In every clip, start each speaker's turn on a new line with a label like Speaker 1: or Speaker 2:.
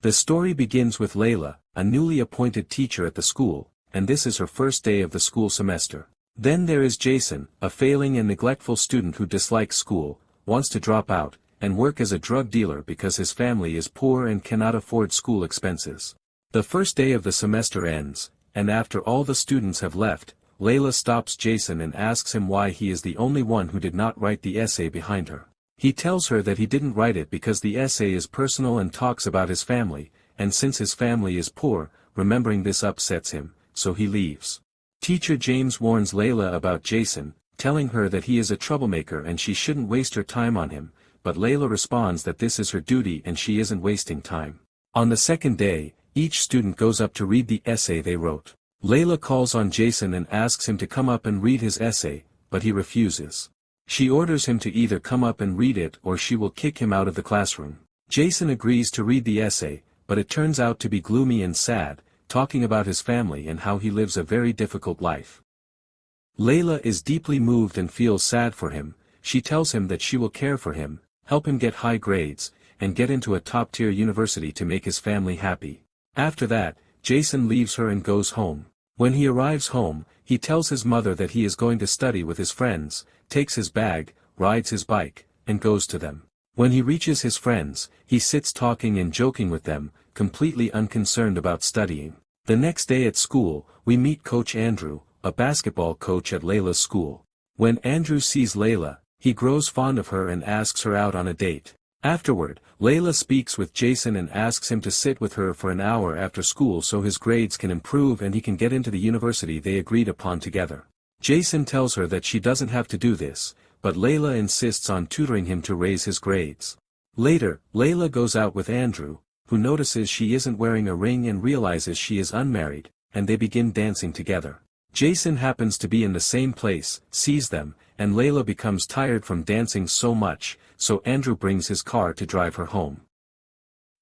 Speaker 1: The story begins with Layla, a newly appointed teacher at the school, and this is her first day of the school semester. Then there is Jason, a failing and neglectful student who dislikes school, wants to drop out, and work as a drug dealer because his family is poor and cannot afford school expenses. The first day of the semester ends, and after all the students have left, Layla stops Jason and asks him why he is the only one who did not write the essay behind her. He tells her that he didn't write it because the essay is personal and talks about his family, and since his family is poor, remembering this upsets him, so he leaves. Teacher James warns Layla about Jason, telling her that he is a troublemaker and she shouldn't waste her time on him, but Layla responds that this is her duty and she isn't wasting time. On the second day, each student goes up to read the essay they wrote. Layla calls on Jason and asks him to come up and read his essay, but he refuses. She orders him to either come up and read it or she will kick him out of the classroom. Jason agrees to read the essay, but it turns out to be gloomy and sad, talking about his family and how he lives a very difficult life. Layla is deeply moved and feels sad for him. She tells him that she will care for him, help him get high grades, and get into a top-tier university to make his family happy. After that, Jason leaves her and goes home. When he arrives home, he tells his mother that he is going to study with his friends, takes his bag, rides his bike, and goes to them. When he reaches his friends, he sits talking and joking with them, completely unconcerned about studying. The next day at school, we meet Coach Andrew, a basketball coach at Layla's school. When Andrew sees Layla, he grows fond of her and asks her out on a date. Afterward, Layla speaks with Jason and asks him to sit with her for an hour after school so his grades can improve and he can get into the university they agreed upon together. Jason tells her that she doesn't have to do this, but Layla insists on tutoring him to raise his grades. Later, Layla goes out with Andrew, who notices she isn't wearing a ring and realizes she is unmarried, and they begin dancing together. Jason happens to be in the same place, sees them, and Layla becomes tired from dancing so much, so Andrew brings his car to drive her home.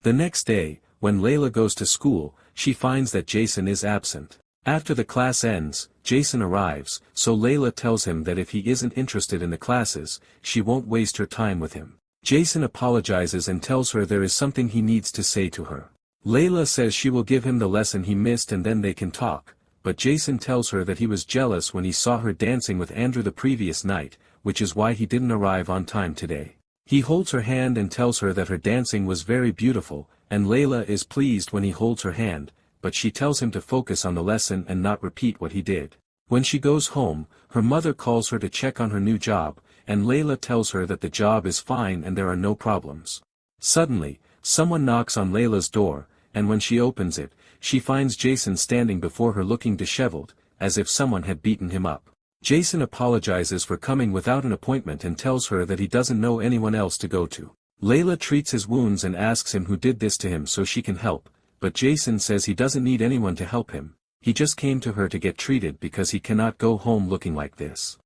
Speaker 1: The next day, when Layla goes to school, she finds that Jason is absent. After the class ends, Jason arrives, so Layla tells him that if he isn't interested in the classes, she won't waste her time with him. Jason apologizes and tells her there is something he needs to say to her. Layla says she will give him the lesson he missed and then they can talk, but Jason tells her that he was jealous when he saw her dancing with Andrew the previous night, which is why he didn't arrive on time today. He holds her hand and tells her that her dancing was very beautiful, and Layla is pleased when he holds her hand, but she tells him to focus on the lesson and not repeat what he did. When she goes home, her mother calls her to check on her new job, and Layla tells her that the job is fine and there are no problems. Suddenly, someone knocks on Layla's door, and when she opens it, she finds Jason standing before her looking disheveled, as if someone had beaten him up. Jason apologizes for coming without an appointment and tells her that he doesn't know anyone else to go to. Layla treats his wounds and asks him who did this to him so she can help, but Jason says he doesn't need anyone to help him, he just came to her to get treated because he cannot go home looking like this.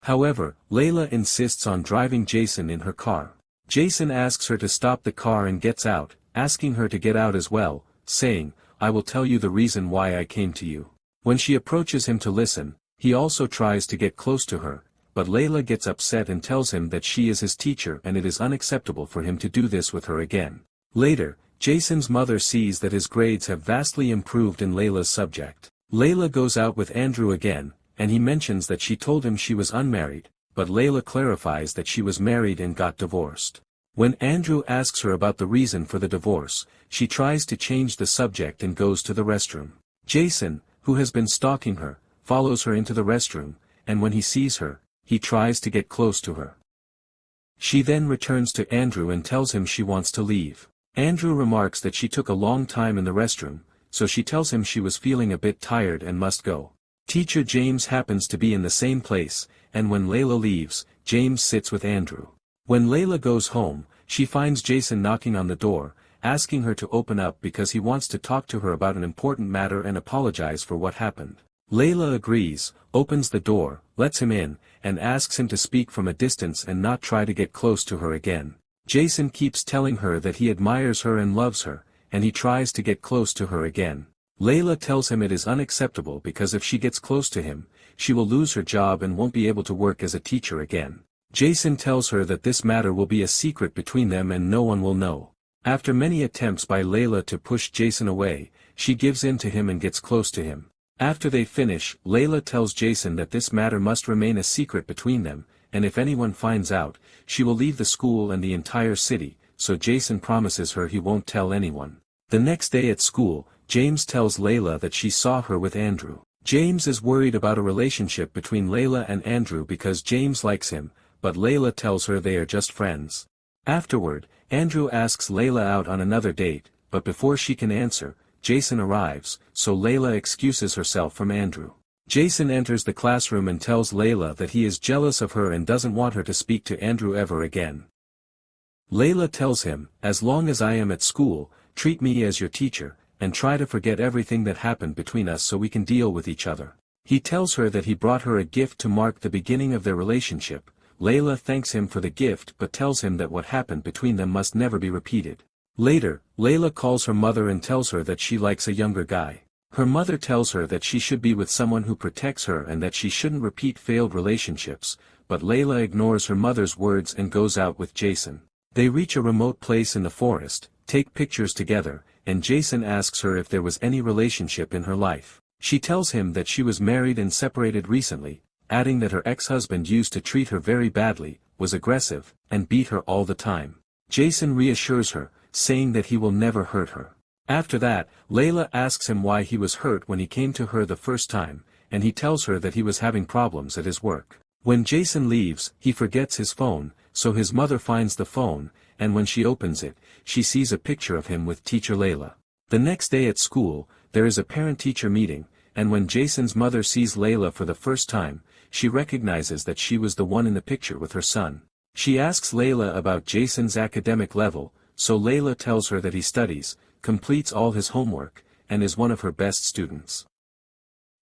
Speaker 1: However, Layla insists on driving Jason in her car. Jason asks her to stop the car and gets out, asking her to get out as well, saying, "I will tell you the reason why I came to you." When she approaches him to listen, he also tries to get close to her, but Layla gets upset and tells him that she is his teacher and it is unacceptable for him to do this with her again. Later, Jason's mother sees that his grades have vastly improved in Layla's subject. Layla goes out with Andrew again, and he mentions that she told him she was unmarried, but Layla clarifies that she was married and got divorced. When Andrew asks her about the reason for the divorce, she tries to change the subject and goes to the restroom. Jason, who has been stalking her, follows her into the restroom, and when he sees her, he tries to get close to her. She then returns to Andrew and tells him she wants to leave. Andrew remarks that she took a long time in the restroom, so she tells him she was feeling a bit tired and must go. Teacher James happens to be in the same place, and when Layla leaves, James sits with Andrew. When Layla goes home, she finds Jason knocking on the door, asking her to open up because he wants to talk to her about an important matter and apologize for what happened. Layla agrees, opens the door, lets him in, and asks him to speak from a distance and not try to get close to her again. Jason keeps telling her that he admires her and loves her, and he tries to get close to her again. Layla tells him it is unacceptable because if she gets close to him, she will lose her job and won't be able to work as a teacher again. Jason tells her that this matter will be a secret between them and no one will know. After many attempts by Layla to push Jason away, she gives in to him and gets close to him. After they finish, Layla tells Jason that this matter must remain a secret between them, and if anyone finds out, she will leave the school and the entire city, so Jason promises her he won't tell anyone. The next day at school, James tells Layla that she saw her with Andrew. James is worried about a relationship between Layla and Andrew because James likes him, but Layla tells her they are just friends. Afterward, Andrew asks Layla out on another date, but before she can answer, Jason arrives, so Layla excuses herself from Andrew. Jason enters the classroom and tells Layla that he is jealous of her and doesn't want her to speak to Andrew ever again. Layla tells him, "As long as I am at school, treat me as your teacher, and try to forget everything that happened between us so we can deal with each other." He tells her that he brought her a gift to mark the beginning of their relationship. Layla thanks him for the gift but tells him that what happened between them must never be repeated. Later, Layla calls her mother and tells her that she likes a younger guy. Her mother tells her that she should be with someone who protects her and that she shouldn't repeat failed relationships, but Layla ignores her mother's words and goes out with Jason. They reach a remote place in the forest, take pictures together, and Jason asks her if there was any relationship in her life. She tells him that she was married and separated recently, adding that her ex-husband used to treat her very badly, was aggressive, and beat her all the time. Jason reassures her, saying that he will never hurt her. After that, Layla asks him why he was hurt when he came to her the first time, and he tells her that he was having problems at his work. When Jason leaves, he forgets his phone, so his mother finds the phone, and when she opens it, she sees a picture of him with teacher Layla. The next day at school, there is a parent-teacher meeting, and when Jason's mother sees Layla for the first time, she recognizes that she was the one in the picture with her son. She asks Layla about Jason's academic level, so Layla tells her that he studies, completes all his homework, and is one of her best students.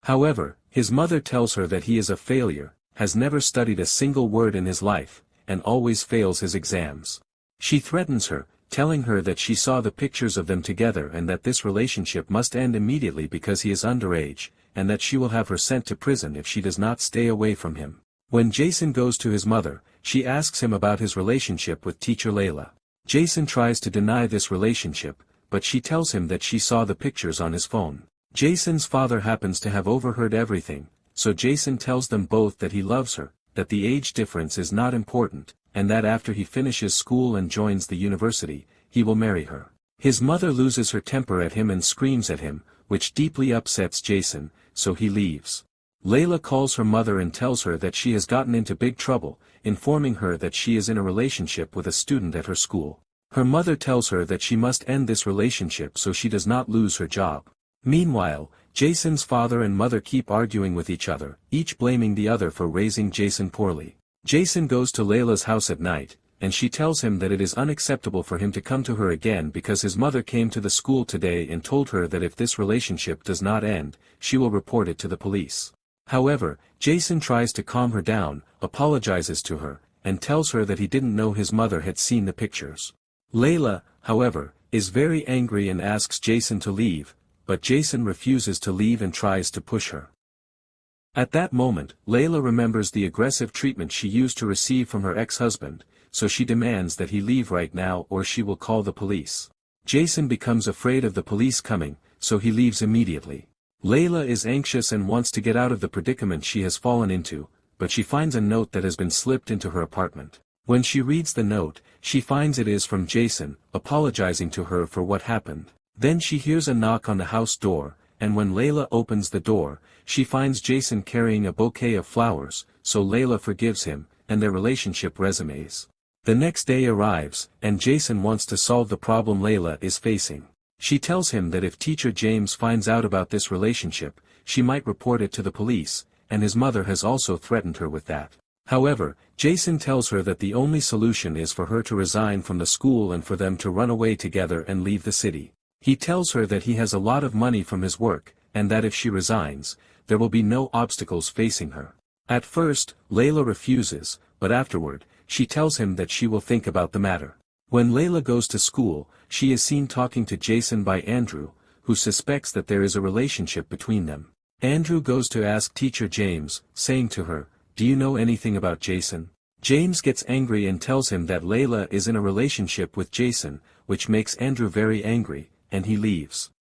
Speaker 1: However, his mother tells her that he is a failure, has never studied a single word in his life, and always fails his exams. She threatens her, telling her that she saw the pictures of them together and that this relationship must end immediately because he is underage, and that she will have her sent to prison if she does not stay away from him. When Jason goes to his mother, she asks him about his relationship with teacher Layla. Jason tries to deny this relationship, but she tells him that she saw the pictures on his phone. Jason's father happens to have overheard everything, so Jason tells them both that he loves her, that the age difference is not important, and that after he finishes school and joins the university, he will marry her. His mother loses her temper at him and screams at him, which deeply upsets Jason, so he leaves. Layla calls her mother and tells her that she has gotten into big trouble, informing her that she is in a relationship with a student at her school. Her mother tells her that she must end this relationship so she does not lose her job. Meanwhile, Jason's father and mother keep arguing with each other, each blaming the other for raising Jason poorly. Jason goes to Layla's house at night, and she tells him that it is unacceptable for him to come to her again because his mother came to the school today and told her that if this relationship does not end, she will report it to the police. However, Jason tries to calm her down, apologizes to her, and tells her that he didn't know his mother had seen the pictures. Layla, however, is very angry and asks Jason to leave, but Jason refuses to leave and tries to push her. At that moment, Layla remembers the aggressive treatment she used to receive from her ex-husband, so she demands that he leave right now or she will call the police. Jason becomes afraid of the police coming, so he leaves immediately. Layla is anxious and wants to get out of the predicament she has fallen into, but she finds a note that has been slipped into her apartment. When she reads the note, she finds it is from Jason, apologizing to her for what happened. Then she hears a knock on the house door, and when Layla opens the door, she finds Jason carrying a bouquet of flowers, so Layla forgives him, and their relationship resumes. The next day arrives, and Jason wants to solve the problem Layla is facing. She tells him that if teacher James finds out about this relationship, she might report it to the police, and his mother has also threatened her with that. However, Jason tells her that the only solution is for her to resign from the school and for them to run away together and leave the city. He tells her that he has a lot of money from his work, and that if she resigns, there will be no obstacles facing her. At first, Layla refuses, but afterward, she tells him that she will think about the matter. When Layla goes to school, she is seen talking to Jason by Andrew, who suspects that there is a relationship between them. Andrew goes to ask teacher James, saying to her, "Do you know anything about Jason?" James gets angry and tells him that Layla is in a relationship with Jason, which makes Andrew very angry, and he leaves.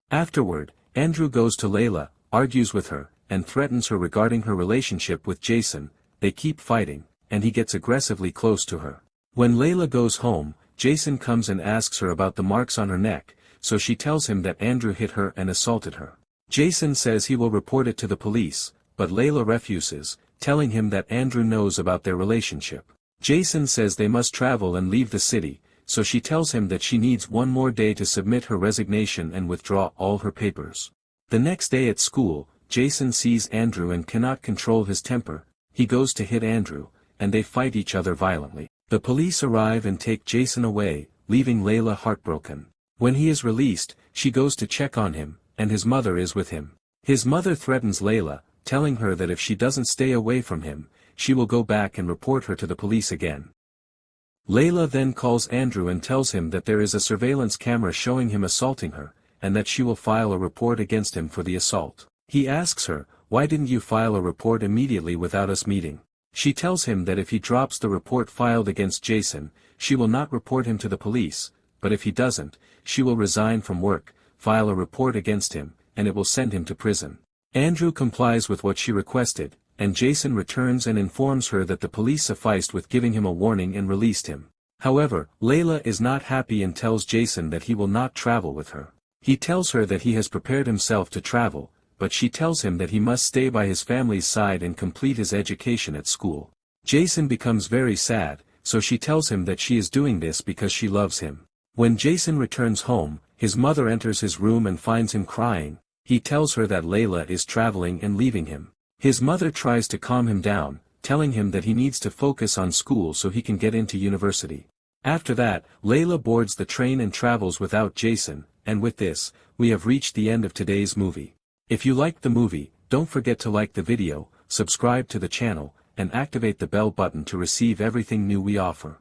Speaker 1: Afterward, Andrew goes to Layla, argues with her, and threatens her regarding her relationship with Jason. They keep fighting, and he gets aggressively close to her. When Layla goes home, Jason comes and asks her about the marks on her neck, so she tells him that Andrew hit her and assaulted her. Jason says he will report it to the police, but Layla refuses, telling him that Andrew knows about their relationship. Jason says they must travel and leave the city, so she tells him that she needs one more day to submit her resignation and withdraw all her papers. The next day at school, Jason sees Andrew and cannot control his temper. He goes to hit Andrew, and they fight each other violently. The police arrive and take Jason away, leaving Layla heartbroken. When he is released, she goes to check on him, and his mother is with him. His mother threatens Layla, telling her that if she doesn't stay away from him, she will go back and report her to the police again. Layla then calls Andrew and tells him that there is a surveillance camera showing him assaulting her, and that she will file a report against him for the assault. He asks her, "Why didn't you file a report immediately without us meeting?" She tells him that if he drops the report filed against Jason, she will not report him to the police, but if he doesn't, she will resign from work, file a report against him, and it will send him to prison. Andrew complies with what she requested, and Jason returns and informs her that the police sufficed with giving him a warning and released him. However, Layla is not happy and tells Jason that he will not travel with her. He tells her that he has prepared himself to travel, but she tells him that he must stay by his family's side and complete his education at school. Jason becomes very sad, so she tells him that she is doing this because she loves him. When Jason returns home, his mother enters his room and finds him crying. He tells her that Layla is traveling and leaving him. His mother tries to calm him down, telling him that he needs to focus on school so he can get into university. After that, Layla boards the train and travels without Jason, and with this, we have reached the end of today's movie. If you liked the movie, don't forget to like the video, subscribe to the channel, and activate the bell button to receive everything new we offer.